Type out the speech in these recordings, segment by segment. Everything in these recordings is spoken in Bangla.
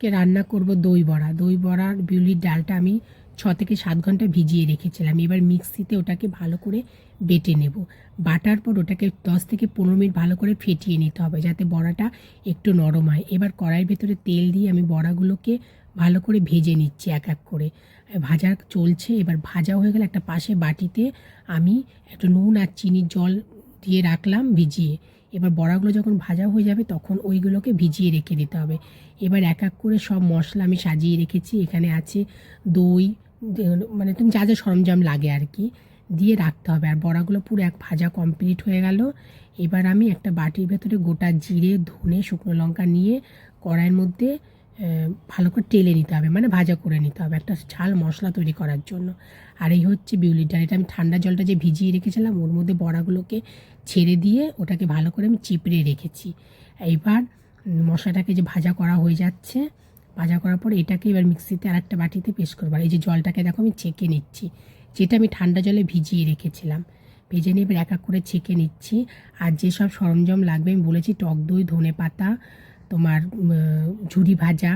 কে রান্না করব দই বড়া। দই বড়ার বিউলির ডালটা আমি 6 থেকে 7 ঘন্টা ভিজিয়ে রেখেছিলাম। এবার মিক্সিতে ওটাকে ভালো করে বেটে নেব। বাটার পর ওটাকে 10 থেকে 15 মিনিট ভালো করে ফেটিয়ে নিতে হবে যাতে বড়াটা একটু নরম হয়। এবার কড়াইয়ের ভেতরে তেল দিয়ে আমি বড়াগুলোকে ভালো করে ভেজে নিচ্ছি এক এক করে। ভাজা চলছে, এবার ভাজা হয়ে গেলে একটা পাশে বাটিতে আমি একটু নুন আর চিনির জল দিয়ে রাখলাম ভিজিয়ে। এবার বড়াগুলো যখন ভাজা হয়ে যাবে তখন ওইগুলোকে ভিজিয়ে রেখে দিতে হবে। এবার এক এক করে সব মশলা আমি সাজিয়ে রেখেছি। এখানে আছে দই, মানে তুমি যা যা সরঞ্জাম লাগে আর কি দিয়ে রাখতে হবে। আর বড়াগুলো পুরো এক ভাজা কমপ্লিট হয়ে গেল। এবার আমি একটা বাটির ভেতরে গোটা জিরে, ধনে, শুকনো লঙ্কা নিয়ে কড়াইয়ের মধ্যে ভালো করে টেলে নিতে হবে, মানে ভাজা করে নিতে হবে একটা ঝাল মশলা তৈরি করার জন্য। আর এই হচ্ছে বিউলির ডাল। এটা আমি ঠান্ডা জলটা যে ভিজিয়ে রেখেছিলাম ওর মধ্যে বড়াগুলোকে ছেড়ে দিয়ে ওটাকে ভালো করে আমি চিপড়ে রেখেছি। এইবার মশলাটাকে যে ভাজা করা হয়ে যাচ্ছে, ভাজা করার পর এটাকে এবার মিক্সিতে আর একটা বাটিতে পেস্ট করবো। আর এই যে জলটাকে দেখো আমি ছেঁকে নিচ্ছি, যেটা আমি ঠান্ডা জলে ভিজিয়ে রেখেছিলাম। ভেজে নিয়ে এবার এক এক করে ছেঁকে নিচ্ছি। আর যেসব সরঞ্জাম লাগবে আমি বলেছি, টক দই, ধনে পাতা, তোমার ঝুরি ভাজা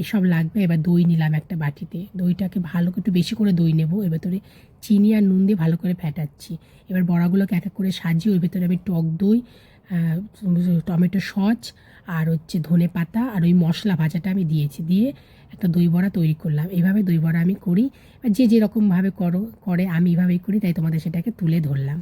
এসব লাগবে। এবার দই নিলাম একটা বাটিতে। দইটাকে ভালো করে একটু বেশি করে দই নেব। এর ভেতরে চিনি আর নুন দিয়ে ভালো করে ফেটাচ্ছি। এবার বড়াগুলোকে এক এক করে সাজিয়ে ওর ভেতরে আমি টক দই, টমেটো সস আর হচ্ছে ধনে পাতা আর ওই মশলা ভাজাটা আমি দিয়েছি, দিয়ে একটা দই বড়া তৈরি করলাম। এইভাবে দই বড়া আমি করি। যে যেরকমভাবে করে আমি এইভাবেই করি, তাই তোমাদের সেটাকে তুলে ধরলাম।